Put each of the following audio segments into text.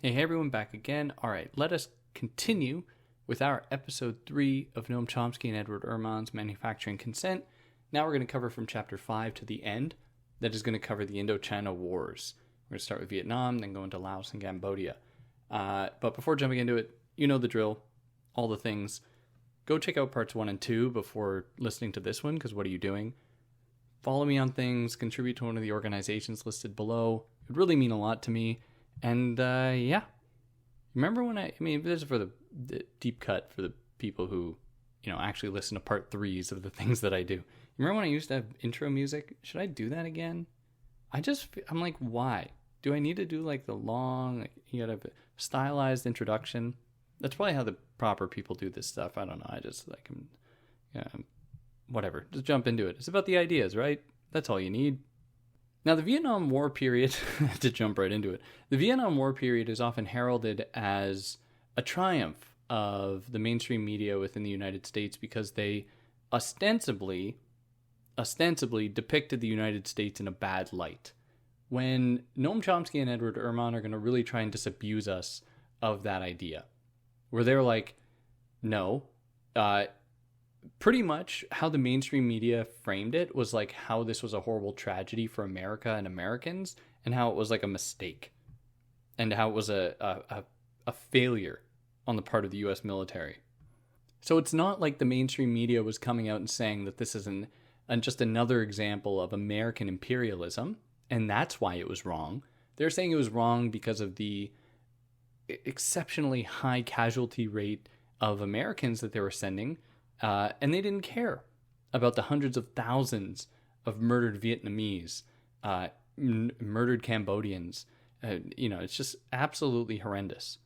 Hey everyone, back again. All right, let us continue with our episode 3 of Noam Chomsky and Edward Herman's Manufacturing Consent. Now we're going to cover from chapter 5 to the end. That is going to cover the Indochina Wars. We're going to start with Vietnam, then go into Laos and Cambodia. But before jumping into it, you know the drill, all the things. Go check out parts 1 and 2 before listening to this one, because what are you doing? Follow me on things, contribute to one of the organizations listed below. It would really mean a lot to me. And, yeah. Remember when this is for the deep cut for the people who, actually listen to part 3s of the things that I do. Remember when I used to have intro music? Should I do that again? I'm like, why? Do I need to do, the long, you gotta have a stylized introduction? That's probably how the proper people do this stuff. I don't know. I just, whatever. Just jump into it. It's about the ideas, right? That's all you need. Now, the Vietnam War period, to jump right into it, the Vietnam War period is often heralded as a triumph of the mainstream media within the United States because they ostensibly depicted the United States in a bad light. When Noam Chomsky and Edward Herman are going to really try and disabuse us of that idea, where they're like, no, pretty much how the mainstream media framed it was like how this was a horrible tragedy for America and Americans, and how it was like a mistake, and how it was a failure on the part of the U.S. military. So it's not like the mainstream media was coming out and saying that this is just another example of American imperialism, and that's why it was wrong. They're saying it was wrong because of the exceptionally high casualty rate of Americans that they were sending. And they didn't care about the hundreds of thousands of murdered Vietnamese, murdered Cambodians. It's just absolutely horrendous.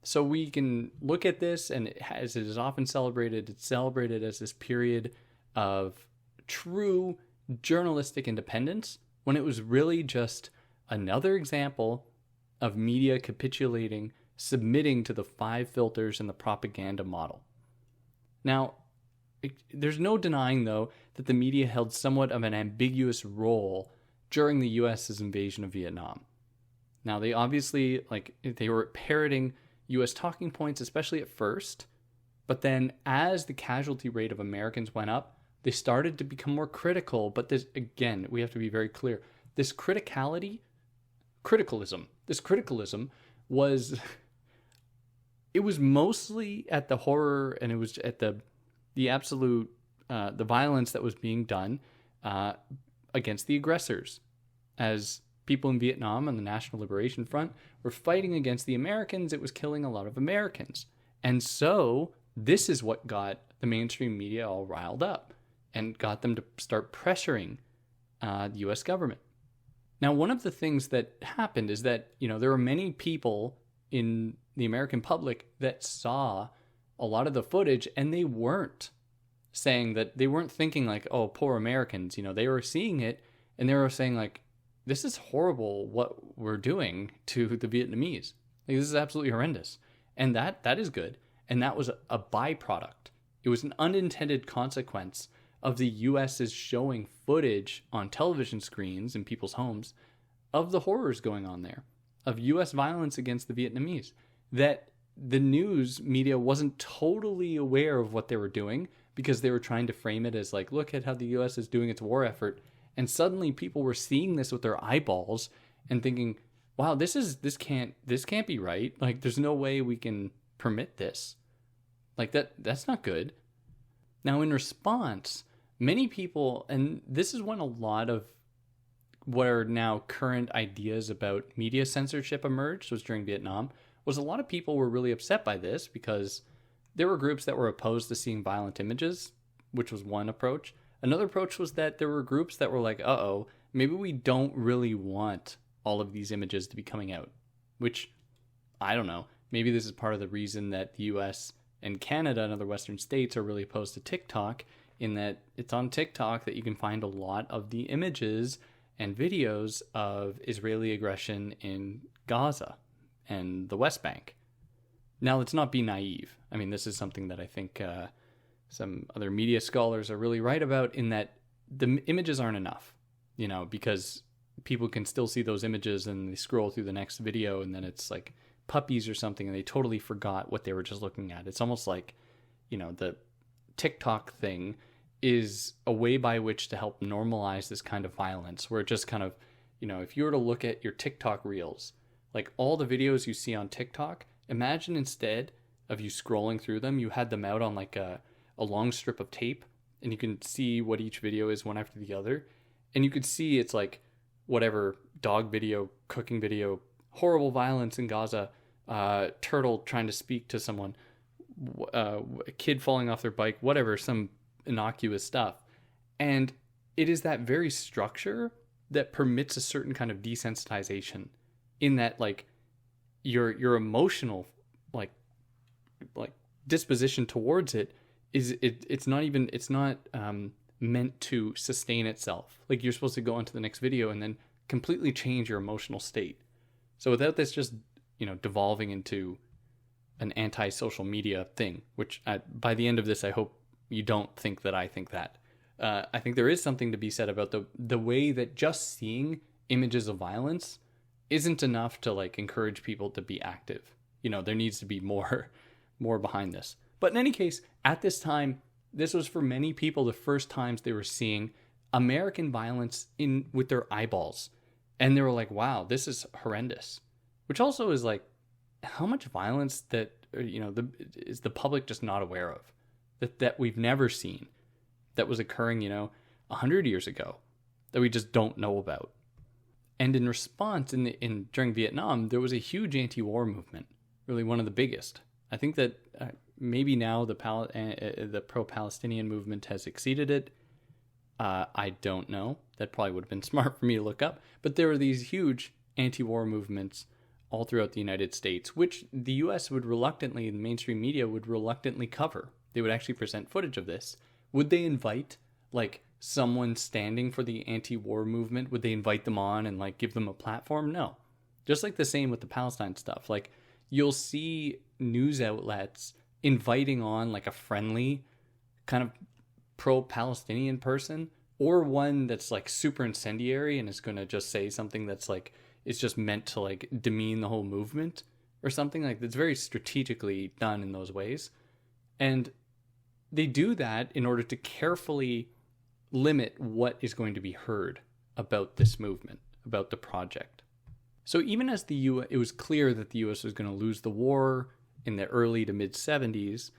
So we can look at this, and as it is often celebrated, it's celebrated as this period of true journalistic independence, when it was really just another example of media capitulating, submitting to the 5 filters in the propaganda model. Now, there's no denying, though, that the media held somewhat of an ambiguous role during the U.S.'s invasion of Vietnam. Now, they obviously, they were parroting U.S. talking points, especially at first, but then as the casualty rate of Americans went up, they started to become more critical. But this, again, we have to be very clear. This criticism was, it was mostly at the horror, and it was at the absolute, the violence that was being done against the aggressors. As people in Vietnam on the National Liberation Front were fighting against the Americans, it was killing a lot of Americans. And so this is what got the mainstream media all riled up and got them to start pressuring the U.S. government. Now, one of the things that happened is that, there were many people in the American public that saw a lot of the footage, and they weren't saying that, they weren't thinking like, oh, poor Americans. They were seeing it, and they were saying like, this is horrible what we're doing to the Vietnamese. This is absolutely horrendous. And that is good. And that was a byproduct. It was an unintended consequence of the U.S.'s showing footage on television screens in people's homes of the horrors going on there, of U.S. violence against the Vietnamese, that the news media wasn't totally aware of what they were doing because they were trying to frame it as like, look at how the U.S. is doing its war effort. And suddenly people were seeing this with their eyeballs and thinking, wow, this can't be right. Like, there's no way we can permit this. Like, that's not good. Now, in response, many people, and this is when a lot of what are now current ideas about media censorship emerged, was during Vietnam, was a lot of people were really upset by this because there were groups that were opposed to seeing violent images, which was one approach. Another approach was that there were groups that were like, maybe we don't really want all of these images to be coming out, which, I don't know. Maybe this is part of the reason that the US and Canada and other Western states are really opposed to TikTok, in that it's on TikTok that you can find a lot of the images and videos of Israeli aggression in Gaza and the West Bank. Now, let's not be naive. I mean, this is something that I think some other media scholars are really right about, in that the images aren't enough, because people can still see those images and they scroll through the next video, and then it's like puppies or something, and they totally forgot what they were just looking at. It's almost like, the TikTok thing is a way by which to help normalize this kind of violence, where it just kind of, if you were to look at your TikTok reels, like all the videos you see on TikTok, imagine instead of you scrolling through them, you had them out on like a long strip of tape, and you can see what each video is one after the other. And you could see it's like whatever, dog video, cooking video, horrible violence in Gaza, turtle trying to speak to someone, a kid falling off their bike, whatever, some innocuous stuff. And it is that very structure that permits a certain kind of desensitization, in that like your emotional like disposition towards it is it's not meant to sustain itself. Like, you're supposed to go on to the next video and then completely change your emotional state. So without this just devolving into an anti-social media thing, which by the end of this I hope you don't think that I think that. I think there is something to be said about the way that just seeing images of violence isn't enough to like encourage people to be active. There needs to be more behind this. But in any case, at this time, this was for many people the first times they were seeing American violence with their eyeballs. And they were like, wow, this is horrendous. Which also is like, how much violence that, is the public just not aware of? That we've never seen, that was occurring, 100 years ago, that we just don't know about. And in response, during Vietnam, there was a huge anti-war movement, really one of the biggest. I think that maybe now the pro-Palestinian movement has exceeded it. I don't know. That probably would have been smart for me to look up. But there were these huge anti-war movements all throughout the United States, which the U.S. would reluctantly, the mainstream media would reluctantly cover. They would actually present footage of this. Would they invite like someone standing for the anti-war movement? Would they invite them on and like give them a platform? No. Just like the same with the Palestine stuff. Like, you'll see news outlets inviting on like a friendly kind of pro-Palestinian person, or one that's like super incendiary and is going to just say something that's like, it's just meant to like demean the whole movement or something. Like, that's very strategically done in those ways. And they do that in order to carefully limit what is going to be heard about this movement, about the project. So even as it was clear that the U.S. was going to lose the war in the early to mid 70s,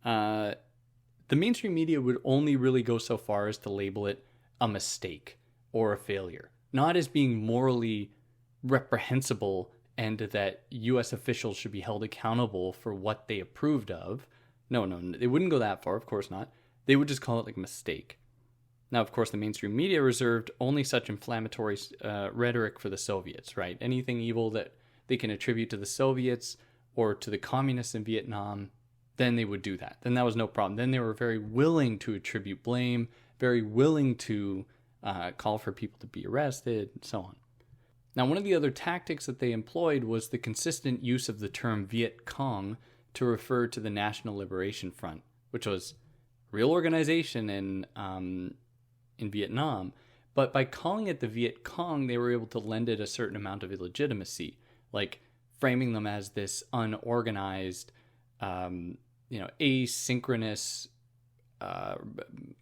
the mainstream media would only really go so far as to label it a mistake or a failure, not as being morally reprehensible and that U.S. officials should be held accountable for what they approved of. No, they wouldn't go that far, of course not. They would just call it like a mistake. Now, of course, the mainstream media reserved only such inflammatory rhetoric for the Soviets, right? Anything evil that they can attribute to the Soviets or to the communists in Vietnam, then they would do that. Then that was no problem. Then they were very willing to attribute blame, very willing to call for people to be arrested, and so on. Now, one of the other tactics that they employed was the consistent use of the term Viet Cong to refer to the National Liberation Front, which was a real organization in Vietnam. But by calling it the Viet Cong, they were able to lend it a certain amount of illegitimacy, like framing them as this unorganized, asynchronous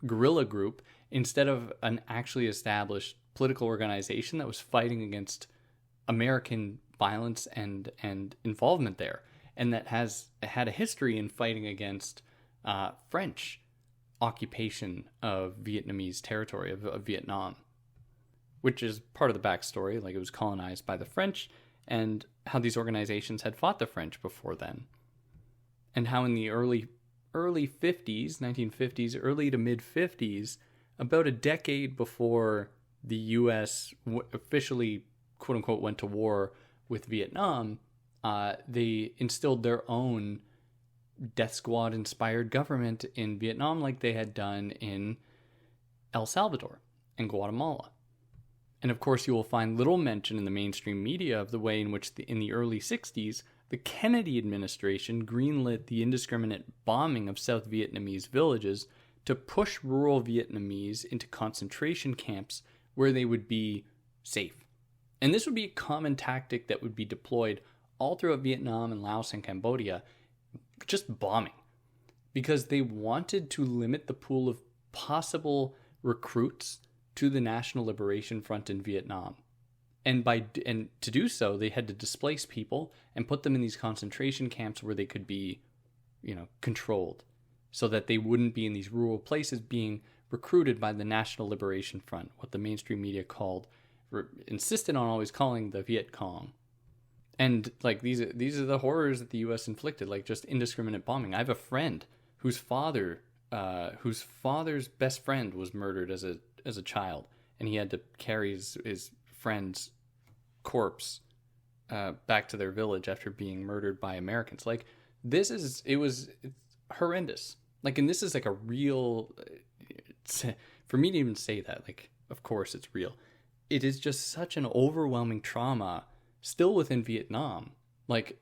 guerrilla group instead of an actually established political organization that was fighting against American violence and involvement there, and that had a history in fighting against French occupation of Vietnamese territory, of Vietnam, which is part of the backstory. Like, it was colonized by the French, and how these organizations had fought the French before then, and how in the early 50s, 1950s, early to mid 50s, about a decade before the U.S. officially, quote unquote, went to war with Vietnam, they instilled their own death squad inspired government in Vietnam, like they had done in El Salvador and Guatemala. And of course, you will find little mention in the mainstream media of the way in which in the early 60s, the Kennedy administration greenlit the indiscriminate bombing of South Vietnamese villages to push rural Vietnamese into concentration camps where they would be safe. And this would be a common tactic that would be deployed all throughout Vietnam and Laos and Cambodia, just bombing, because they wanted to limit the pool of possible recruits to the National Liberation Front in Vietnam. And to do so, they had to displace people and put them in these concentration camps where they could be, controlled, so that they wouldn't be in these rural places being recruited by the National Liberation Front, what the mainstream media insisted on always calling the Viet Cong. And like these are the horrors that the U.S. inflicted, like just indiscriminate bombing. I have a friend whose father's best friend was murdered as a child, and he had to carry his friend's corpse back to their village after being murdered by Americans. Like it's horrendous. Like, and this is like a real, for me to even say that, like, of course it's real. It is just such an overwhelming trauma still within Vietnam. Like,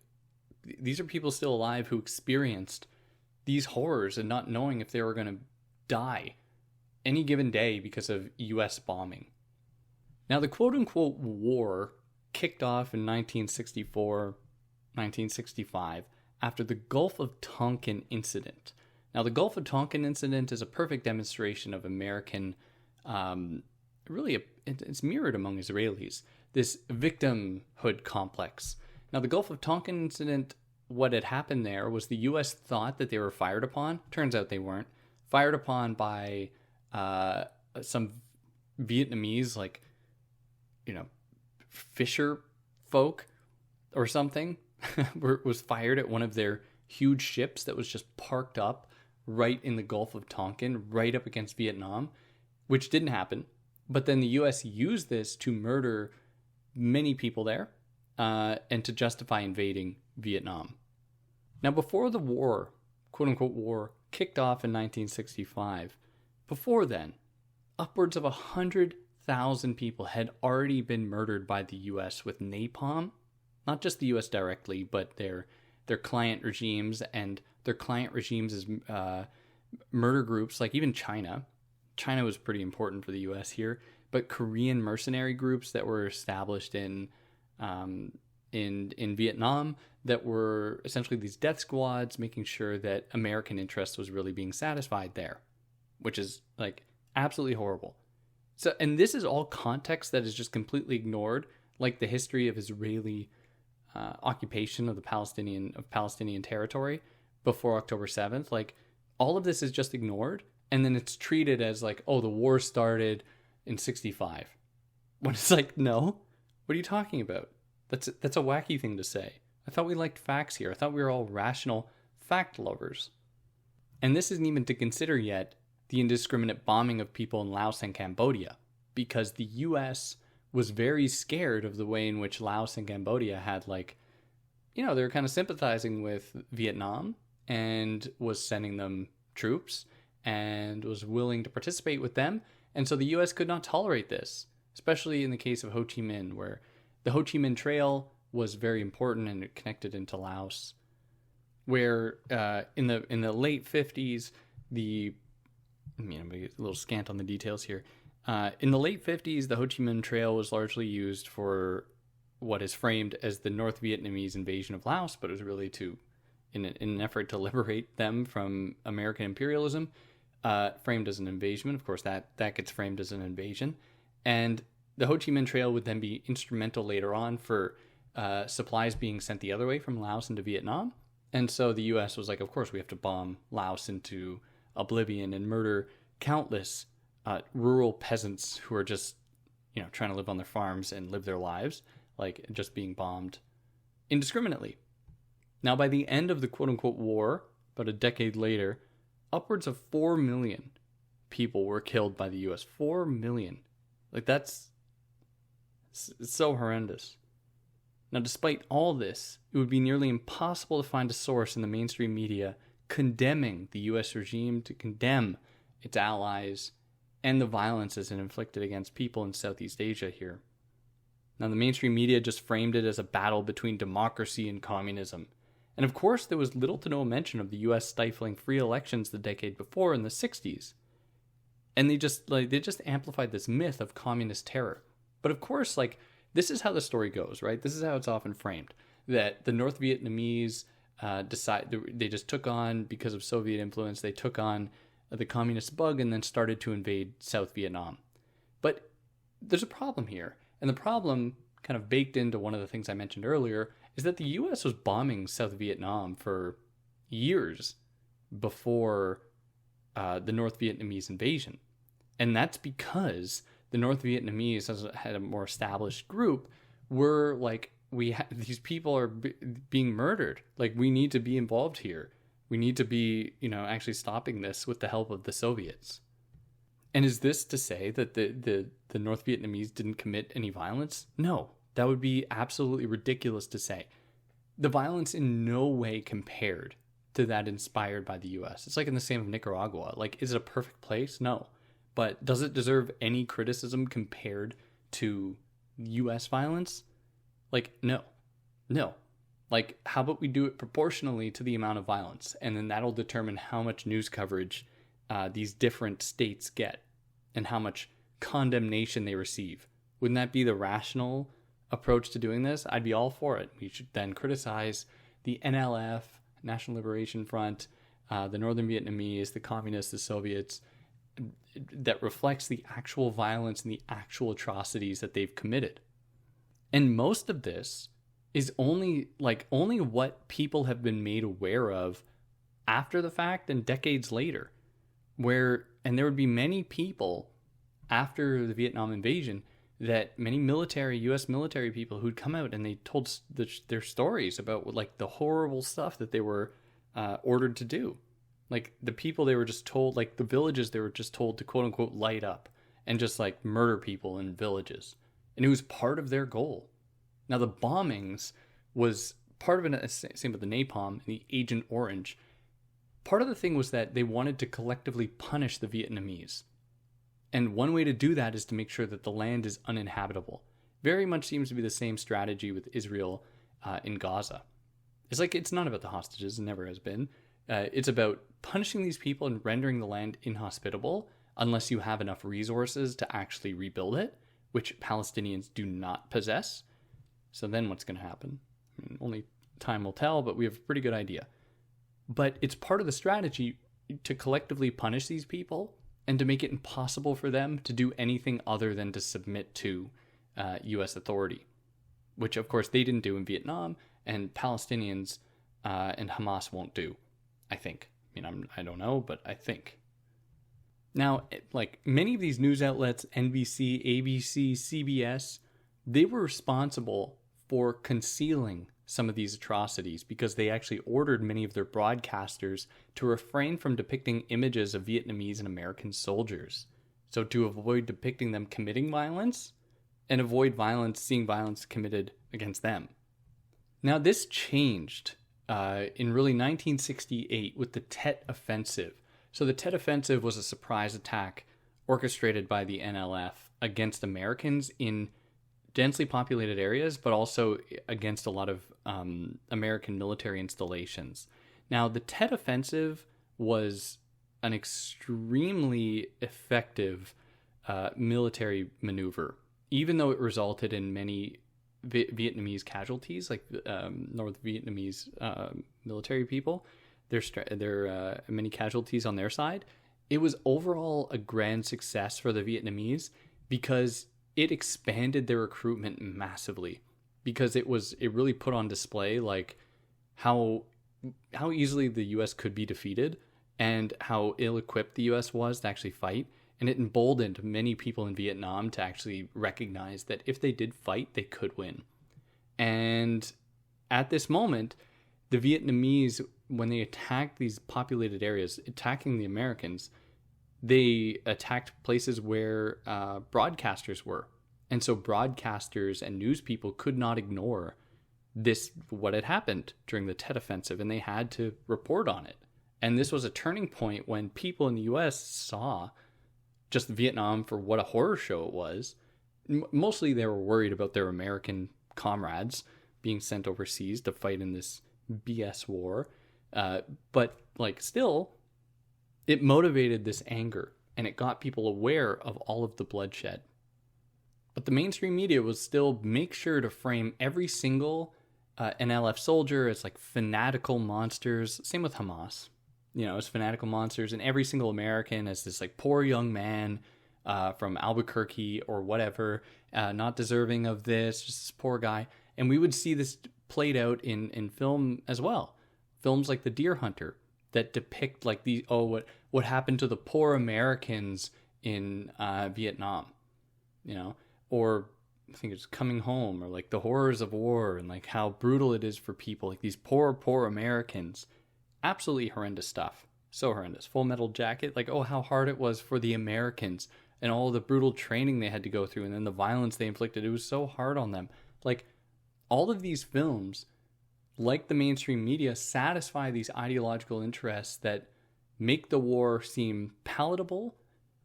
these are people still alive who experienced these horrors and not knowing if they were going to die any given day because of U.S. bombing. Now, the quote-unquote war kicked off in 1964, 1965, after the Gulf of Tonkin incident. Now, the Gulf of Tonkin incident is a perfect demonstration of American, it's mirrored among Israelis, this victimhood complex. Now, the Gulf of Tonkin incident, what had happened there was the U.S. thought that they were fired upon. Turns out they weren't. Fired upon by some Vietnamese, fisher folk or something, was fired at one of their huge ships that was just parked up right in the Gulf of Tonkin, right up against Vietnam, which didn't happen. But then the U.S. used this to murder many people there and to justify invading Vietnam. Now, before the war, quote-unquote war, kicked off in 1965, before then, upwards of 100,000 people had already been murdered by the U.S. with napalm. Not just the U.S. directly, but their client regimes, and their client regimes as murder groups, like even China. China was pretty important for the U.S. here, but Korean mercenary groups that were established in Vietnam that were essentially these death squads, making sure that American interest was really being satisfied there, which is like absolutely horrible. So, and this is all context that is just completely ignored, like the history of Israeli occupation of Palestinian territory before October 7th. Like, all of this is just ignored, and then it's treated as like, oh, the war started in 65. When it's like, no, what are you talking about? That's a wacky thing to say. I thought we liked facts here. I thought we were all rational fact lovers. And this isn't even to consider yet the indiscriminate bombing of people in Laos and Cambodia, because the U.S. was very scared of the way in which Laos and Cambodia had, they were kind of sympathizing with Vietnam and was sending them troops and was willing to participate with them. And so the U.S. could not tolerate this, especially in the case of Ho Chi Minh, where the Ho Chi Minh Trail was very important and it connected into Laos, where in the late 50s, I'm going to get a little scant on the details here. In the late 50s, the Ho Chi Minh Trail was largely used for what is framed as the North Vietnamese invasion of Laos, but it was really in an effort to liberate them from American imperialism, framed as an invasion. Of course, that gets framed as an invasion. And the Ho Chi Minh Trail would then be instrumental later on for supplies being sent the other way from Laos into Vietnam. And so the U.S. was like, of course, we have to bomb Laos into oblivion and murder countless rural peasants who are just, trying to live on their farms and live their lives, like just being bombed indiscriminately. Now, by the end of the quote-unquote war, about a decade later, upwards of 4 million people were killed by the U.S. 4 million. Like, it's so horrendous. Now, despite all this, it would be nearly impossible to find a source in the mainstream media condemning the U.S. regime, to condemn its allies, and the violences it inflicted against people in Southeast Asia here. Now, the mainstream media just framed it as a battle between democracy and communism. And of course, there was little to no mention of the U.S. stifling free elections the decade before in the 60s. And they just amplified this myth of communist terror. But of course, this is how the story goes, right? This is how it's often framed. that the North Vietnamese they just took on, because of Soviet influence, they took on the communist bug and then started to invade South Vietnam. But there's a problem here. And the problem, kind of baked into one of the things I mentioned earlier, is that the US was bombing South Vietnam for years before the North Vietnamese invasion. And that's because the North Vietnamese, as had a more established group, were like, these people are being murdered. Like, we need to be involved here. We need to be, actually stopping this with the help of the Soviets. And is this to say that the North Vietnamese didn't commit any violence? No, that would be absolutely ridiculous to say. The violence in no way compared to that inspired by the US. It's like in the same of Nicaragua. Like, is it a perfect place? No. But does it deserve any criticism compared to US violence? Like, no. Like, how about we do it proportionally to the amount of violence? And then that'll determine how much news coverage these different states get and how much condemnation they receive. Wouldn't that be the rational approach to doing this? I'd be all for it. We should then criticize the NLF, National Liberation Front, the Northern Vietnamese, the Communists, the Soviets, that reflects the actual violence and the actual atrocities that they've committed. And most of this is only what people have been made aware of after the fact and decades later. And there would be many people after the Vietnam invasion, that many US military people who'd come out and they told their stories about like the horrible stuff that they were ordered to do. Like the people they were just told, like the villages they were just told to quote unquote light up and just like murder people in villages. And it was part of their goal. Now the bombings was part of it, same with the napalm and the Agent Orange. Part of the thing was that they wanted to collectively punish the Vietnamese. And one way to do that is to make sure that the land is uninhabitable. Very much seems to be the same strategy with Israel in Gaza. It's like, it's not about the hostages, it never has been. It's about punishing these people and rendering the land inhospitable unless you have enough resources to actually rebuild it, which Palestinians do not possess. So then what's going to happen? Only time will tell, but we have a pretty good idea. But it's part of the strategy to collectively punish these people and to make it impossible for them to do anything other than to submit to U.S. authority, which, of course, they didn't do in Vietnam, and Palestinians and Hamas won't do, I think. I don't know, but I think. Now, like many of these news outlets, NBC, ABC, CBS, they were responsible for concealing some of these atrocities because they actually ordered many of their broadcasters to refrain from depicting images of Vietnamese and American soldiers. So to avoid depicting them committing violence and avoid seeing violence committed against them. Now this changed in really 1968 with the Tet Offensive. So the Tet Offensive was a surprise attack orchestrated by the NLF against Americans in densely populated areas, but also against a lot of American military installations. Now, the Tet Offensive was an extremely effective military maneuver, even though it resulted in many Vietnamese casualties, like North Vietnamese military people. There are many casualties on their side. It was overall a grand success for the Vietnamese because it expanded their recruitment massively, because it really put on display like how easily the US could be defeated and how ill-equipped the US was to actually fight. And it emboldened many people in Vietnam to actually recognize that if they did fight, they could win. And at this moment, the Vietnamese, when they attacked these populated areas, attacking the Americans, they attacked places where broadcasters were. And so broadcasters and news people could not ignore what had happened during the Tet Offensive, and they had to report on it. And this was a turning point when people in the US saw just Vietnam for what a horror show it was. Mostly they were worried about their American comrades being sent overseas to fight in this BS war. But like still, it motivated this anger and it got people aware of all of the bloodshed. But the mainstream media was still make sure to frame every single NLF soldier as like fanatical monsters. Same with Hamas, as fanatical monsters, and every single American as this like poor young man from Albuquerque or whatever, not deserving of this, just this poor guy. And we would see this played out in film as well. Films like The Deer Hunter that depict like what happened to the poor Americans in Vietnam, or I think it's Coming Home, or like the horrors of war and like how brutal it is for people, like these poor Americans. Absolutely horrendous stuff. So horrendous. Full Metal Jacket, like, how hard it was for the Americans and all the brutal training they had to go through and then the violence they inflicted. It was so hard on them. Like, all of these films, like the mainstream media, satisfy these ideological interests that make the war seem palatable,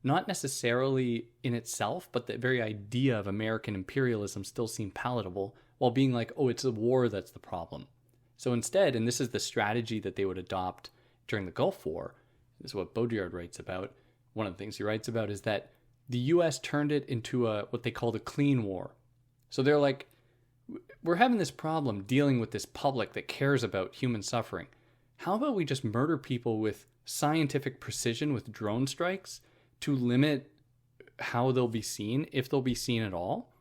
not necessarily in itself, but the very idea of American imperialism still seem palatable, while being like, it's a war that's the problem. So instead, and this is the strategy that they would adopt during the Gulf War, this is what Baudrillard writes about. One of the things he writes about is that the U.S. turned it into what they called a clean war. So they're like, we're having this problem dealing with this public that cares about human suffering. How about we just murder people with scientific precision with drone strikes to limit how they'll be seen, if they'll be seen at all,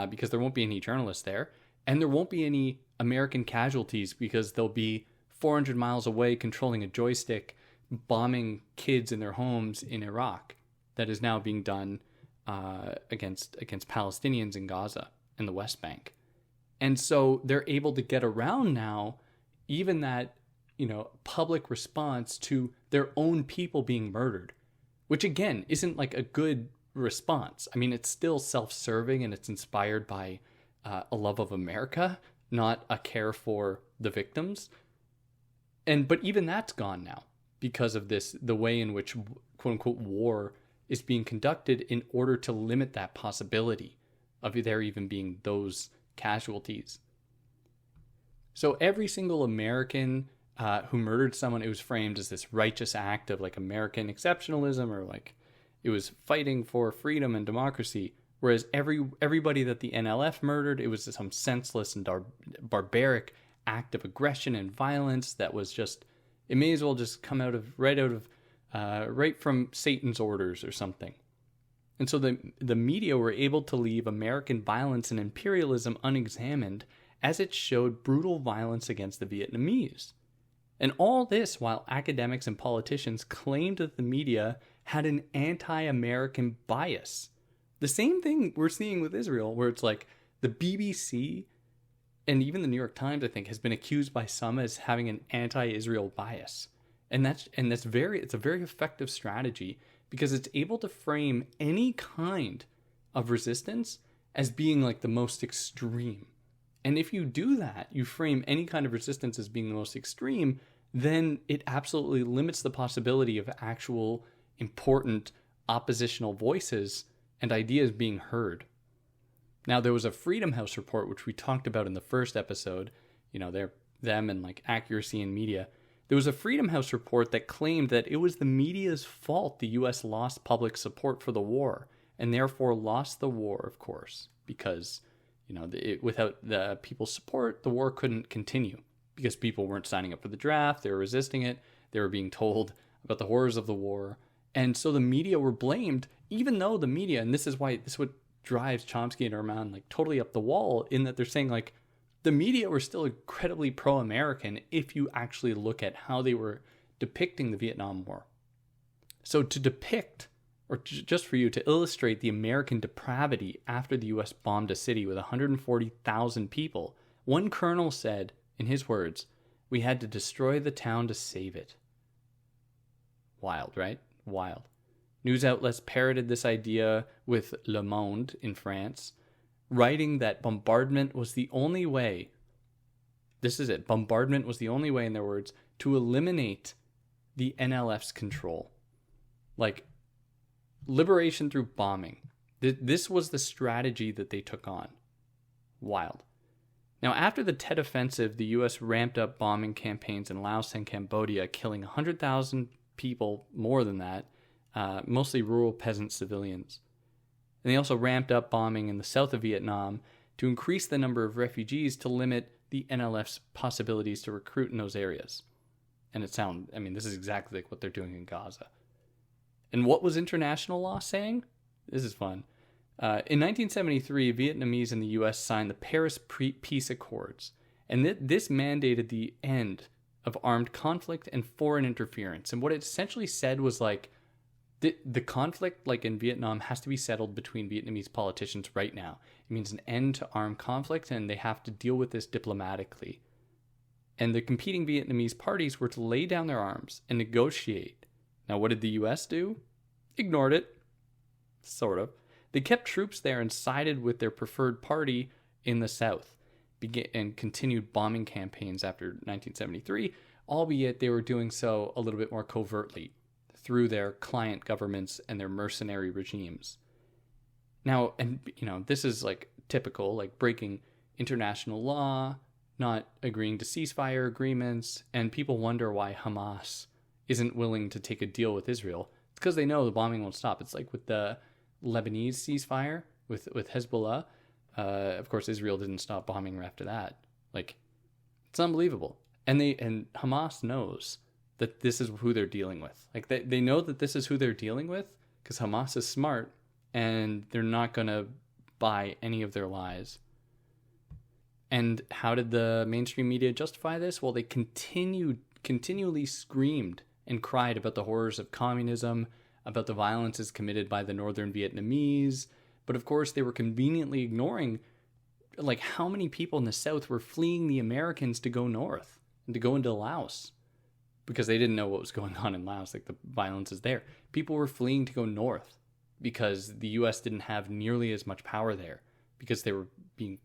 because there won't be any journalists there, and there won't be any American casualties because they'll be 400 miles away controlling a joystick, bombing kids in their homes in Iraq. That is now being done against Palestinians in Gaza and the West Bank. And so they're able to get around now even that, public response to their own people being murdered, which again isn't like a good response. I mean, it's still self-serving and it's inspired by a love of America, not a care for the victims. But even that's gone now because of the way in which quote unquote war is being conducted in order to limit that possibility of there even being those casualties. So every single American who murdered someone, it was framed as this righteous act of like American exceptionalism, or like it was fighting for freedom and democracy. Whereas everybody that the NLF murdered, it was some senseless and barbaric act of aggression and violence that was just, it may as well just come right from Satan's orders or something. And so the media were able to leave American violence and imperialism unexamined as it showed brutal violence against the Vietnamese. And all this while academics and politicians claimed that the media had an anti-American bias. The same thing we're seeing with Israel, where it's like the BBC and even the New York Times, I think, has been accused by some as having an anti-Israel bias. And it's a very effective strategy because it's able to frame any kind of resistance as being like the most extreme. And if you do that, you frame any kind of resistance as being the most extreme, then it absolutely limits the possibility of actual important oppositional voices and ideas being heard. Now, there was a Freedom House report, which we talked about in the first episode, them and like accuracy in media. There was a Freedom House report that claimed that it was the media's fault the U.S. lost public support for the war, and therefore lost the war, of course, because, without the people's support, the war couldn't continue, because people weren't signing up for the draft, they were resisting it, they were being told about the horrors of the war, and so the media were blamed, even though the media, and this is what drives Chomsky and Herman like totally up the wall, in that they're saying like, the media were still incredibly pro-American if you actually look at how they were depicting the Vietnam War. So to depict, or just for you to illustrate the American depravity after the U.S. bombed a city with 140,000 people, one colonel said, in his words, "We had to destroy the town to save it." Wild, right? Wild. News outlets parroted this idea with Le Monde in France, writing that bombardment was the only way, bombardment was the only way, in their words, to eliminate the NLF's control. Like, liberation through bombing. This was the strategy that they took on. Wild. Now, after the Tet Offensive, the U.S. ramped up bombing campaigns in Laos and Cambodia, killing 100,000 people, more than that, mostly rural peasant civilians. And they also ramped up bombing in the south of Vietnam to increase the number of refugees to limit the NLF's possibilities to recruit in those areas. And this is exactly like what they're doing in Gaza. And what was international law saying? This is fun. In 1973, Vietnamese and the U.S. signed the Paris Peace Accords, and this mandated the end of armed conflict and foreign interference. And what it essentially said was like, the conflict, like in Vietnam, has to be settled between Vietnamese politicians right now. It means an end to armed conflict, and they have to deal with this diplomatically. And the competing Vietnamese parties were to lay down their arms and negotiate. Now, what did the U.S. do? Ignored it. Sort of. They kept troops there and sided with their preferred party in the South, and continued bombing campaigns after 1973, albeit they were doing so a little bit more covertly through their client governments and their mercenary regimes. Now, and this is like typical, like breaking international law, not agreeing to ceasefire agreements, and people wonder why Hamas isn't willing to take a deal with Israel. It's because they know the bombing won't stop. It's like with the Lebanese ceasefire with Hezbollah. Of course, Israel didn't stop bombing after that. Like, it's unbelievable. And Hamas knows that this is who they're dealing with. Like, they know that this is who they're dealing with because Hamas is smart and they're not going to buy any of their lies. And how did the mainstream media justify this? Well, they continually screamed and cried about the horrors of communism, about the violences committed by the northern Vietnamese. But of course, they were conveniently ignoring like how many people in the South were fleeing the Americans to go north and to go into Laos because they didn't know what was going on in Laos. Like, the violence is there. People were fleeing to go north because the U.S. didn't have nearly as much power there because they were being,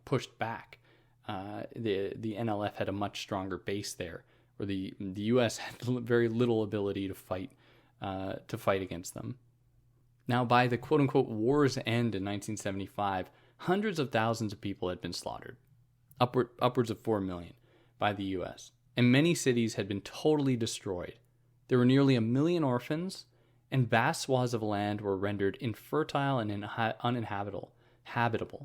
pushed back. The NLF had a much stronger base there, where the U.S. had very little ability to fight against them. Now, by the quote-unquote war's end in 1975, hundreds of thousands of people had been slaughtered, upwards of 4 million, by the U.S., and many cities had been totally destroyed. There were nearly 1 million orphans, and vast swaths of land were rendered infertile and uninhabitable,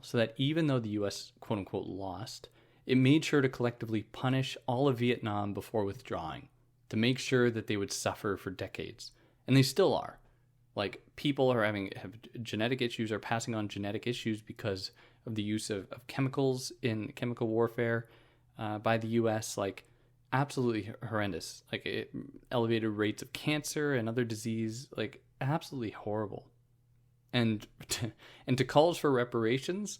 so that even though the U.S. quote-unquote lost, it made sure to collectively punish all of Vietnam before withdrawing, to make sure that they would suffer for decades. And they still are. Like, people have genetic issues, are passing on genetic issues because of the use of chemicals in chemical warfare by the U.S., like, absolutely horrendous. Like, elevated rates of cancer and other disease, like, absolutely horrible. And to calls for reparations,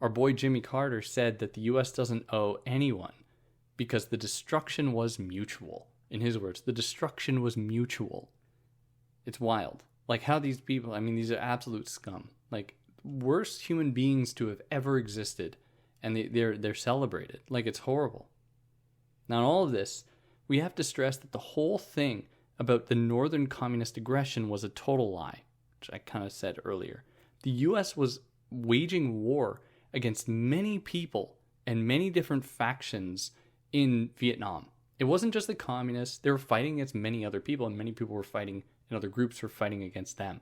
our boy Jimmy Carter said that the U.S. doesn't owe anyone because the destruction was mutual. In his words, the destruction was mutual. It's wild. Like, how these people, these are absolute scum. Like, worst human beings to have ever existed, and they're celebrated. Like, it's horrible. Now, in all of this, we have to stress that the whole thing about the northern communist aggression was a total lie, which I kind of said earlier. The U.S. was waging war against many people and many different factions in Vietnam. It wasn't just the communists. They were fighting against many other people, and many people were fighting, and other groups were fighting against them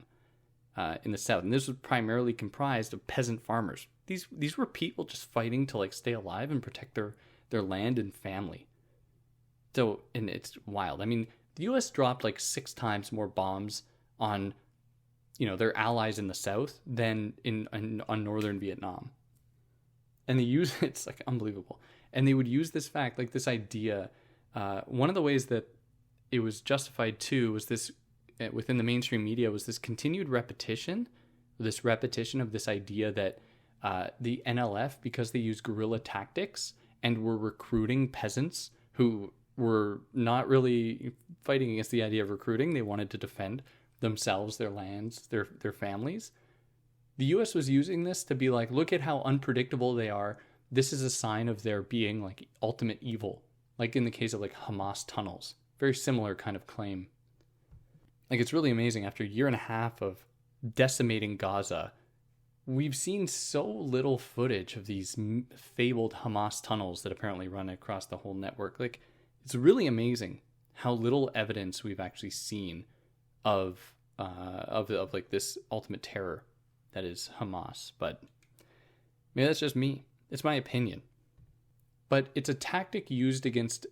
in the South. And this was primarily comprised of peasant farmers. These were people just fighting to, like, stay alive and protect their land and family. So, and it's wild. The U.S. dropped like 6 times more bombs on, their allies in the South than on northern Vietnam. And they use, it's like unbelievable. And they would use this fact, like this idea. One of the ways that it was justified too was this, within the mainstream media, was this continued repetition of this idea that the NLF, because they use guerrilla tactics and were recruiting peasants who were not really fighting against the idea of recruiting. They wanted to defend themselves, their lands, their families. The U.S. was using this to be like, look at how unpredictable they are. This is a sign of their being like ultimate evil. Like in the case of like Hamas tunnels. Very similar kind of claim. Like, it's really amazing. After a year and a half of decimating Gaza, we've seen so little footage of these fabled Hamas tunnels that apparently run across the whole network. Like, it's really amazing how little evidence we've actually seen of like this ultimate terror that is Hamas. But maybe that's just me. It's my opinion. But it's a tactic used against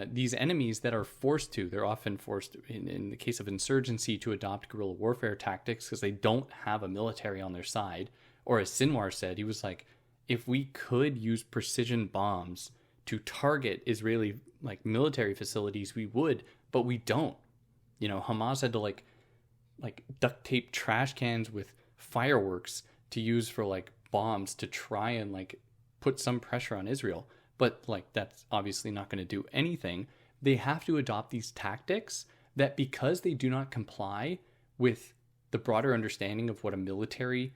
these enemies that are forced to. They're often forced, in the case of insurgency, to adopt guerrilla warfare tactics because they don't have a military on their side. Or as Sinwar said, he was like, if we could use precision bombs to target Israeli military facilities, we would, but we don't. Hamas had to like duct tape trash cans with fireworks to use for bombs to try and put some pressure on Israel. But that's obviously not going to do anything. They have to adopt these tactics that, because they do not comply with the broader understanding of what a military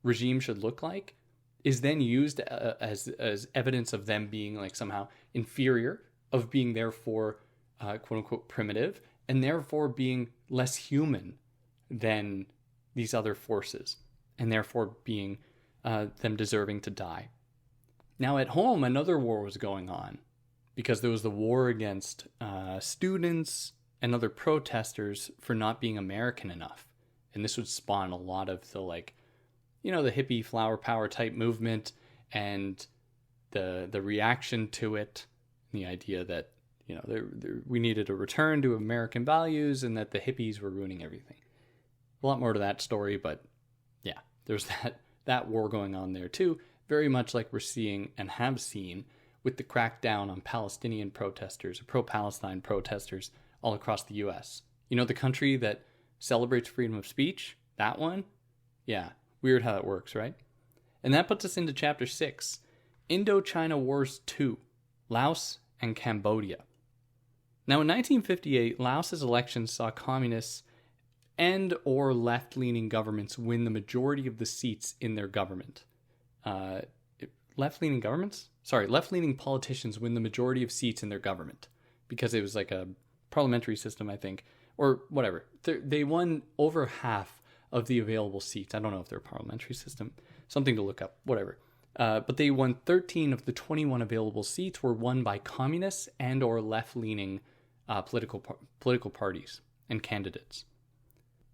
regime should look like, is then used as evidence of them being somehow inferior, of being therefore quote unquote primitive, and therefore being less human than these other forces, and therefore being them deserving to die. Now at home, another war was going on, because there was the war against students and other protesters for not being American enough. And this would spawn a lot of the the hippie flower power type movement and the reaction to it, the idea that we needed a return to American values and that the hippies were ruining everything. A lot more to that story, but yeah, there's that war going on there too, very much like we're seeing and have seen with the crackdown on Palestinian protesters, or pro-Palestine protesters all across the US. The country that celebrates freedom of speech, that one? Yeah, weird how that works, right? And that puts us into Chapter 6, Indochina Wars II, Laos and Cambodia. Now in 1958, Laos's elections saw communists and or left-leaning governments win the majority of the seats in their government. Left-leaning politicians win the majority of seats in their government, because it was a parliamentary system, I think, or whatever. They won over half of the available seats. I don't know if they're a parliamentary system. Something to look up, whatever. But they won 13 of the 21 available seats were won by communists and or left-leaning political parties and candidates.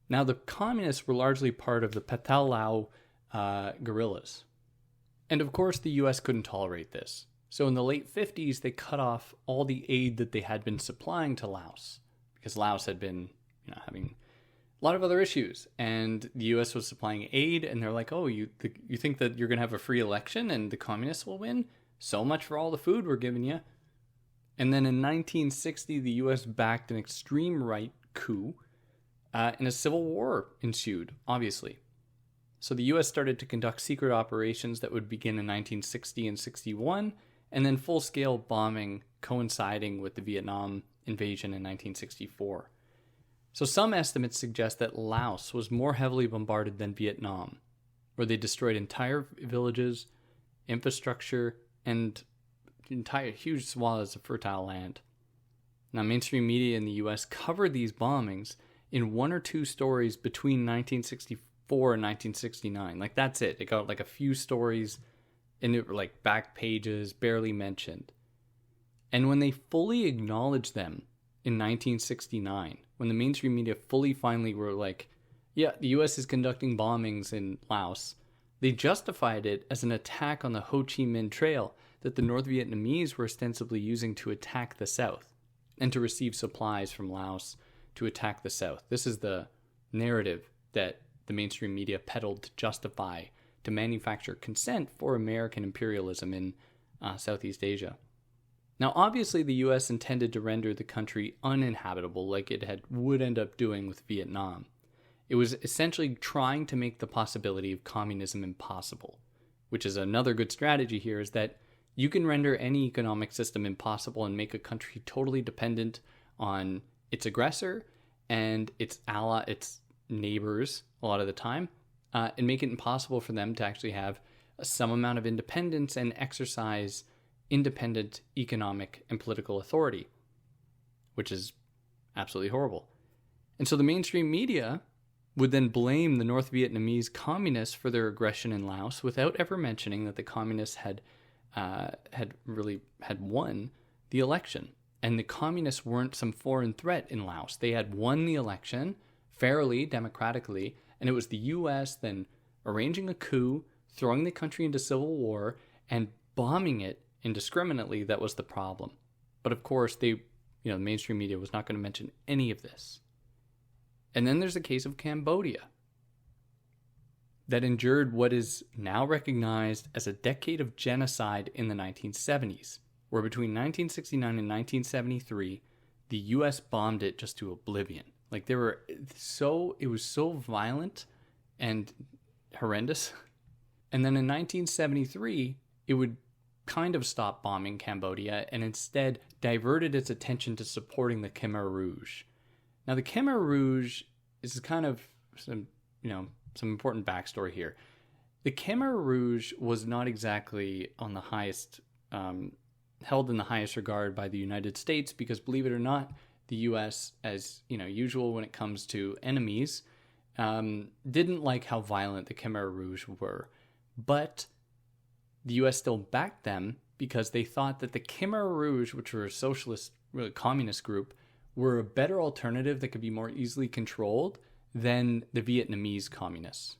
Now, the communists were largely part of the Pathet Lao guerrillas. And of course, the US couldn't tolerate this. So in the late 50s, they cut off all the aid that they had been supplying to Laos, because Laos had been having a lot of other issues, and the US was supplying aid, and they're like, oh, you think that you're going to have a free election and the communists will win? So much for all the food we're giving you. And then in 1960, the US backed an extreme right coup, and a civil war ensued, obviously. So the US started to conduct secret operations that would begin in 1960 and 61, and then full-scale bombing coinciding with the Vietnam invasion in 1964. So some estimates suggest that Laos was more heavily bombarded than Vietnam, where they destroyed entire villages, infrastructure, and entire huge swaths of fertile land. Now, mainstream media in the US covered these bombings in one or two stories between 1964 and 1969. That's it. It got a few stories, and it were back pages, barely mentioned. And when they fully acknowledged them in 1969, when the mainstream media finally were yeah, the US is conducting bombings in Laos, they justified it as an attack on the Ho Chi Minh Trail that the North Vietnamese were ostensibly using to attack the South and to receive supplies from Laos to attack the South. This is the narrative that the mainstream media peddled to justify, to manufacture consent for American imperialism in Southeast Asia. Now, obviously, the U.S. intended to render the country uninhabitable like it would end up doing with Vietnam. It was essentially trying to make the possibility of communism impossible, which is another good strategy here, is that you can render any economic system impossible and make a country totally dependent on its aggressor and its neighbors a lot of the time, and make it impossible for them to actually have some amount of independence and exercise independent economic and political authority, which is absolutely horrible. And so the mainstream media would then blame the North Vietnamese communists for their aggression in Laos without ever mentioning that the communists had won the election. And the communists weren't some foreign threat in Laos. They had won the election fairly, democratically, and it was the U.S. then arranging a coup, throwing the country into civil war, and bombing it indiscriminately that was the problem. But of course, the mainstream media was not going to mention any of this. And then there's the case of Cambodia that endured what is now recognized as a decade of genocide in the 1970s, where between 1969 and 1973, the U.S. bombed it just to oblivion. Like it was so violent and horrendous. And then in 1973, it would kind of stop bombing Cambodia and instead diverted its attention to supporting the Khmer Rouge. Now, the Khmer Rouge is kind of some important backstory here. The Khmer Rouge was not exactly on the highest, held in the highest regard by the United States because, believe it or not, the U.S., as usual when it comes to enemies, didn't like how violent the Khmer Rouge were. But the U.S. still backed them because they thought that the Khmer Rouge, which were a socialist, really communist group, were a better alternative that could be more easily controlled than the Vietnamese communists.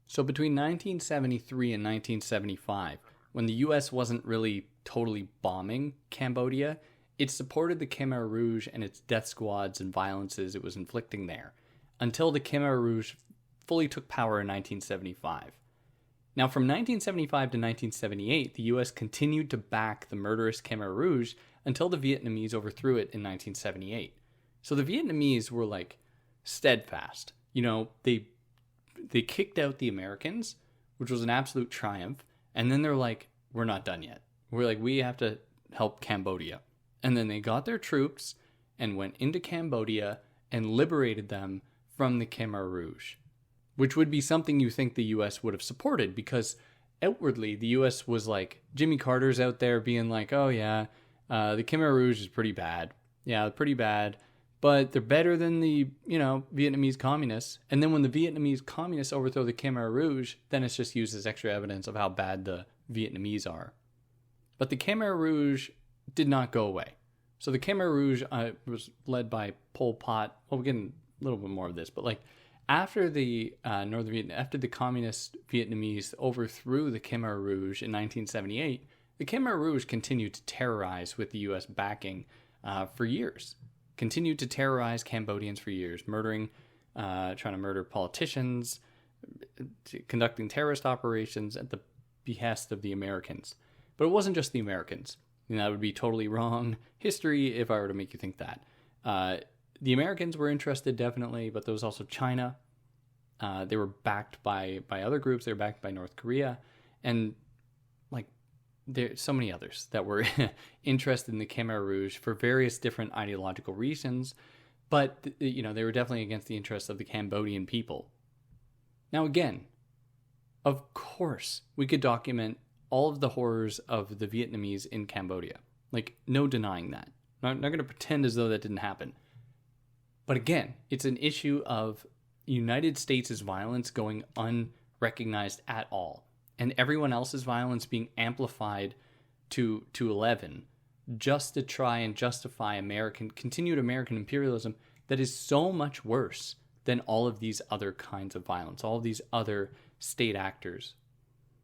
So between 1973 and 1975, when the U.S. wasn't really totally bombing Cambodia, it supported the Khmer Rouge and its death squads and violences it was inflicting there, until the Khmer Rouge fully took power in 1975. Now, from 1975 to 1978, the U.S. continued to back the murderous Khmer Rouge until the Vietnamese overthrew it in 1978. So the Vietnamese were steadfast. They kicked out the Americans, which was an absolute triumph. And then they're like, we're not done yet. We have to help Cambodia. And then they got their troops and went into Cambodia and liberated them from the Khmer Rouge, which would be something you think the U.S. would have supported because outwardly the U.S. was Jimmy Carter's out there being oh yeah, the Khmer Rouge is pretty bad. Yeah, pretty bad. But they're better than the, Vietnamese communists. And then when the Vietnamese communists overthrow the Khmer Rouge, then it's just used as extra evidence of how bad the Vietnamese are. But the Khmer Rouge did not go away. So the Khmer Rouge was led by Pol Pot. Well, we're getting a little bit more of this, but after the after the communist Vietnamese overthrew the Khmer Rouge in 1978, the Khmer Rouge continued to terrorize with the U.S. backing for years. Continued to terrorize Cambodians for years, trying to murder politicians, conducting terrorist operations at the behest of the Americans. But it wasn't just the Americans. That would be totally wrong history if I were to make you think that. The Americans were interested, definitely, but there was also China. They were backed by other groups. They were backed by North Korea. And there's so many others that were interested in the Khmer Rouge for various different ideological reasons, but they were definitely against the interests of the Cambodian people. Now again, of course, we could document all of the horrors of the Vietnamese in Cambodia. No denying that. I'm not going to pretend as though that didn't happen. But again, it's an issue of United States' violence going unrecognized at all, and everyone else's violence being amplified to 11 just to try and justify continued American imperialism that is so much worse than all of these other kinds of violence, all of these other state actors.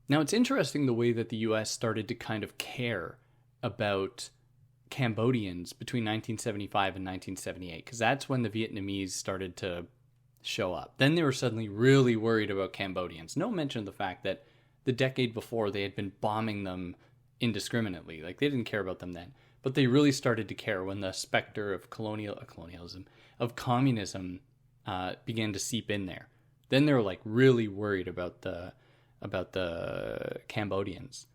Now, it's interesting the way that the U.S. started to kind of care about Cambodians between 1975 and 1978, because that's when the Vietnamese started to show up. Then they were suddenly really worried about Cambodians. No mention of the fact that the decade before they had been bombing them indiscriminately. They didn't care about them then. But they really started to care when the specter of colonialism, of communism began to seep in there. Then they were really worried about the Cambodians.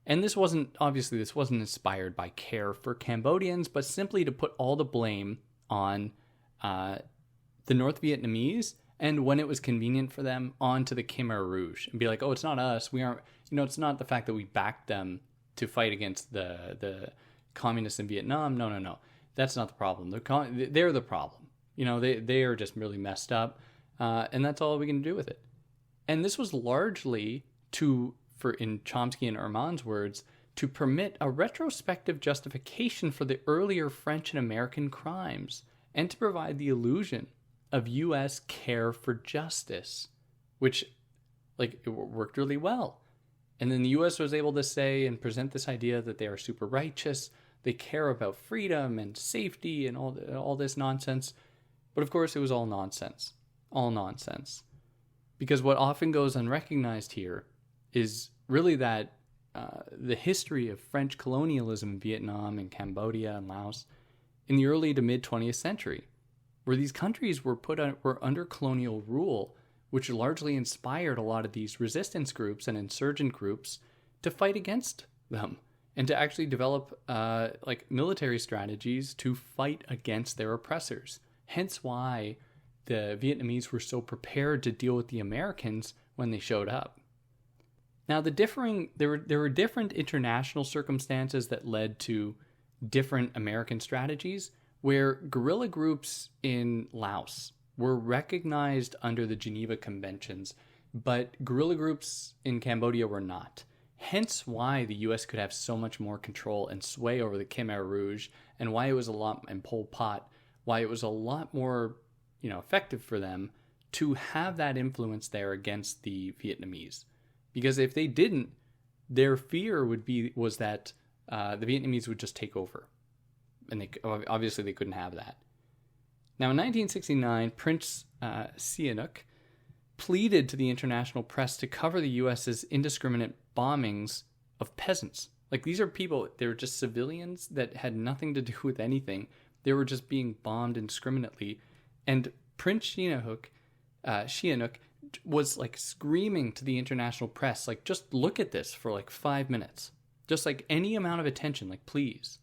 And this wasn't inspired by care for Cambodians, but simply to put all the blame on the North Vietnamese, and when it was convenient for them, onto the Khmer Rouge, and be oh, it's not us. We aren't, it's not the fact that we backed them to fight against the communists in Vietnam. No. That's not the problem. They're the problem. They are just really messed up, and that's all we can do with it. And this was largely in Chomsky and Herman's words, to permit a retrospective justification for the earlier French and American crimes, and to provide the illusion of U.S. care for justice, which, it worked really well. And then the US was able to say and present this idea that they are super righteous, they care about freedom and safety and all this nonsense. But of course, it was all nonsense. All nonsense. Because what often goes unrecognized here is really that the history of French colonialism in Vietnam and Cambodia and Laos in the early to mid 20th century, where these countries were were under colonial rule, which largely inspired a lot of these resistance groups and insurgent groups to fight against them and to actually develop military strategies to fight against their oppressors. Hence why the Vietnamese were so prepared to deal with the Americans when they showed up. Now, there were different international circumstances that led to different American strategies, where guerrilla groups in Laos were recognized under the Geneva Conventions, but guerrilla groups in Cambodia were not. Hence why the U.S. could have so much more control and sway over the Khmer Rouge, and why it was and Pol Pot, why it was a lot more, effective for them to have that influence there against the Vietnamese. Because if they didn't, their fear was that the Vietnamese would just take over. And obviously they couldn't have that. Now, in 1969, Prince Sihanouk pleaded to the international press to cover the U.S.'s indiscriminate bombings of peasants. Like, these are people, they were just civilians that had nothing to do with anything. They were just being bombed indiscriminately. And Prince Sihanouk was screaming to the international press, just look at this for 5 minutes. Just any amount of attention, please.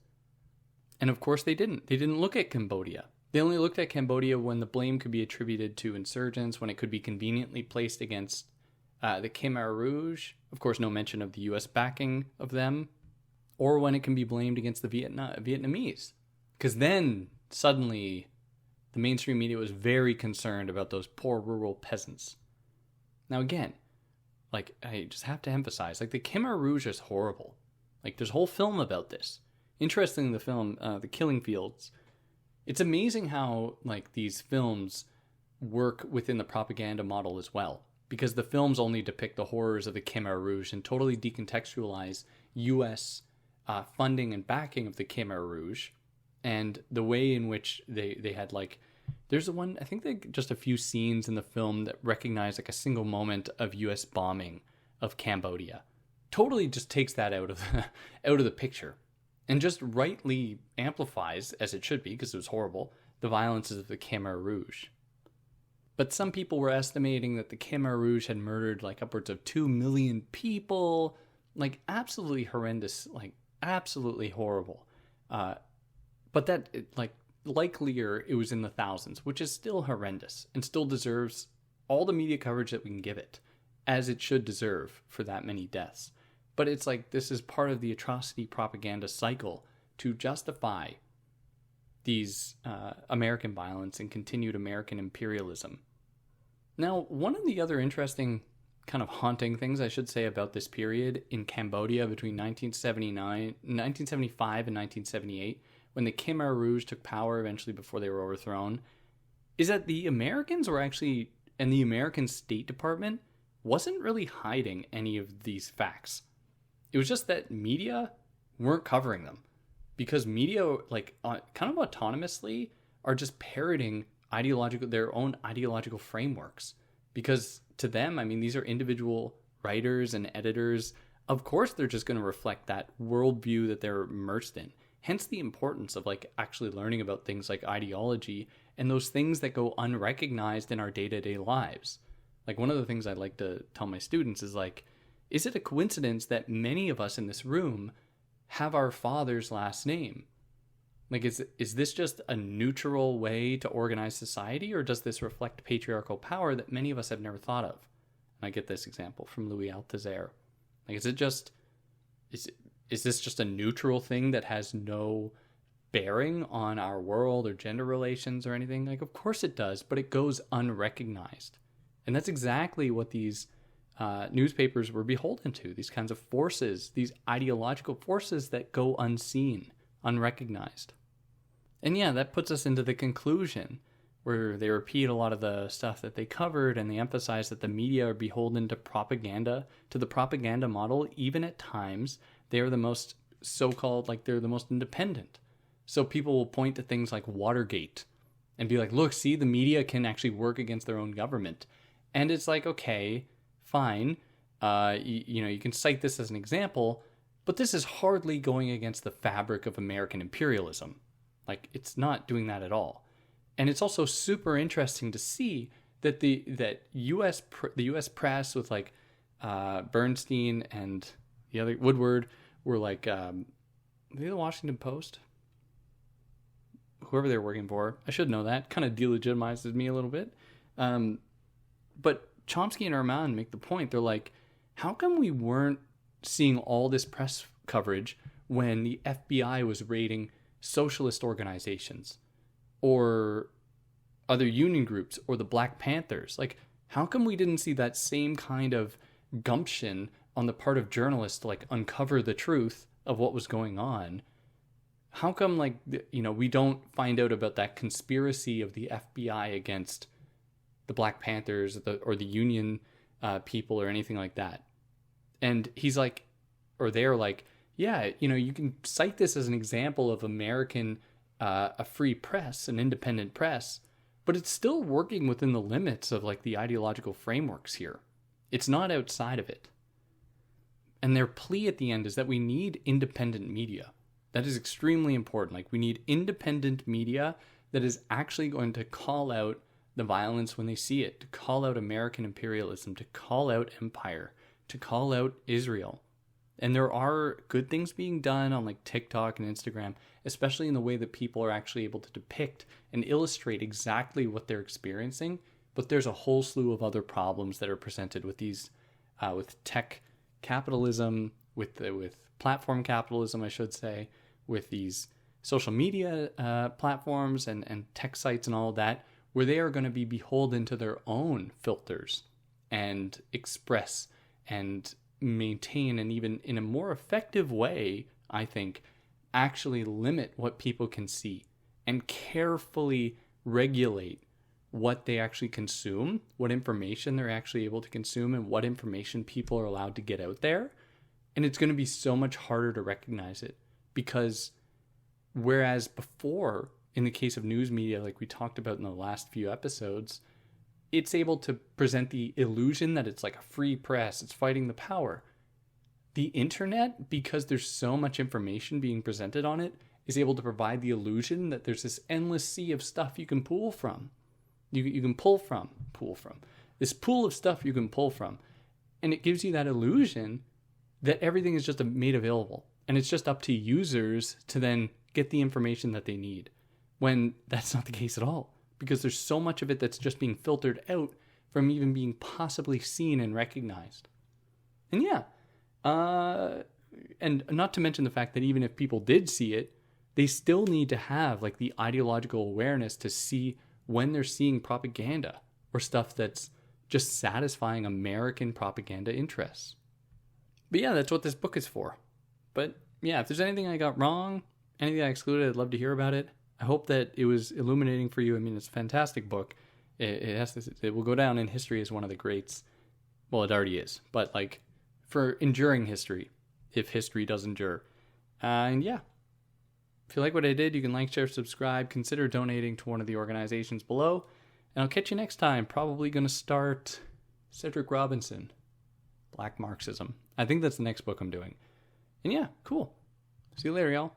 And of course they didn't. They didn't look at Cambodia. They only looked at Cambodia when the blame could be attributed to insurgents, when it could be conveniently placed against the Khmer Rouge. Of course, no mention of the U.S. backing of them. Or when it can be blamed against the Vietnamese. Because then, suddenly, the mainstream media was very concerned about those poor rural peasants. Now again, I just have to emphasize, the Khmer Rouge is horrible. There's a whole film about this. Interesting, the film, The Killing Fields. It's amazing how, these films work within the propaganda model as well. Because the films only depict the horrors of the Khmer Rouge and totally decontextualize U.S. Funding and backing of the Khmer Rouge. And the way in which they had, there's one, I think just a few scenes in the film that recognize, a single moment of U.S. bombing of Cambodia. Totally just takes that out of the picture. And just rightly amplifies, as it should be, because it was horrible, the violences of the Khmer Rouge. But some people were estimating that the Khmer Rouge had murdered upwards of 2 million people. Absolutely horrendous, absolutely horrible. But that, likelier it was in the thousands, which is still horrendous and still deserves all the media coverage that we can give it, as it should deserve for that many deaths. But it's this is part of the atrocity propaganda cycle to justify these American violence and continued American imperialism. Now, one of the other interesting kind of haunting things, I should say, about this period in Cambodia between 1975 and 1978, when the Khmer Rouge took power eventually before they were overthrown, is that the Americans were actually, and the American State Department wasn't really hiding any of these facts. It was just that media weren't covering them, because media, kind of autonomously, are just parroting their own ideological frameworks. Because to them, these are individual writers and editors. Of course, they're just going to reflect that worldview that they're immersed in. Hence the importance of actually learning about things like ideology and those things that go unrecognized in our day-to-day lives. One of the things I like to tell my students is is it a coincidence that many of us in this room have our father's last name? Is this just a neutral way to organize society, or does this reflect patriarchal power that many of us have never thought of? And I get this example from Louis Althusser. Is this just a neutral thing that has no bearing on our world or gender relations or anything? Of course it does, but it goes unrecognized. And that's exactly what these newspapers were beholden to, these kinds of forces, these ideological forces that go unseen, unrecognized. And yeah, that puts us into the conclusion where they repeat a lot of the stuff that they covered, and they emphasize that the media are beholden to propaganda, to the propaganda model. Even at times, they are the most so-called, like, they're the most independent. So people will point to things like Watergate and be like, look, see, the media can actually work against their own government. And it's like, okay, fine. You can cite this as an example, but this is hardly going against the fabric of American imperialism. Like, it's not doing that at all. And it's also super interesting to see that the U.S. press with like Bernstein and the other Woodward were like, maybe the Washington Post, whoever they're working for. I should know that. Kind of delegitimizes me a little bit. But Chomsky and Herman make the point. They're like, how come we weren't seeing all this press coverage when the FBI was raiding socialist organizations or other union groups or the Black Panthers? Like, how come we didn't see that same kind of gumption on the part of journalists to like uncover the truth of what was going on? How come, like, we don't find out about that conspiracy of the FBI against the Black Panthers or the union people or anything like that? And he's like, or they're like, yeah, you can cite this as an example of American, a free press, an independent press, but it's still working within the limits of like the ideological frameworks here. It's not outside of it. And their plea at the end is that we need independent media. That is extremely important. Like, we need independent media that is actually going to call out the violence when they see it, to call out American imperialism, to call out empire, to call out Israel. And there are good things being done on like TikTok and Instagram, especially in the way that people are actually able to depict and illustrate exactly what they're experiencing. But there's a whole slew of other problems that are presented with these, with tech capitalism, with platform capitalism, I should say, with these social media platforms and tech sites and all of that, where they are going to be beholden to their own filters and express and maintain, and even in a more effective way, I think, actually limit what people can see and carefully regulate what they actually consume, what information they're actually able to consume, and what information people are allowed to get out there. And it's going to be so much harder to recognize it, because whereas before, in the case of news media, like we talked about in the last few episodes, it's able to present the illusion that it's like a free press, it's fighting the power. The internet, because there's so much information being presented on it, is able to provide the illusion that there's this endless sea of stuff you can pull from. You can pull from. This pool of stuff you can pull from. And it gives you that illusion that everything is just made available. And it's just up to users to then get the information that they need, when that's not the case at all. Because there's so much of it that's just being filtered out from even being possibly seen and recognized. And yeah, and not to mention the fact that even if people did see it, they still need to have like the ideological awareness to see when they're seeing propaganda or stuff that's just satisfying American propaganda interests. But yeah, that's what this book is for. But yeah, if there's anything I got wrong, anything I excluded, I'd love to hear about it. I hope that it was illuminating for you. I mean, it's a fantastic book. It will go down in history as one of the greats. Well, it already is, but like for enduring history, if history does endure. And yeah, if you like what I did, you can like, share, subscribe, consider donating to one of the organizations below. And I'll catch you next time. Probably going to start Cedric Robinson, Black Marxism. I think that's the next book I'm doing. And yeah, cool. See you later, y'all.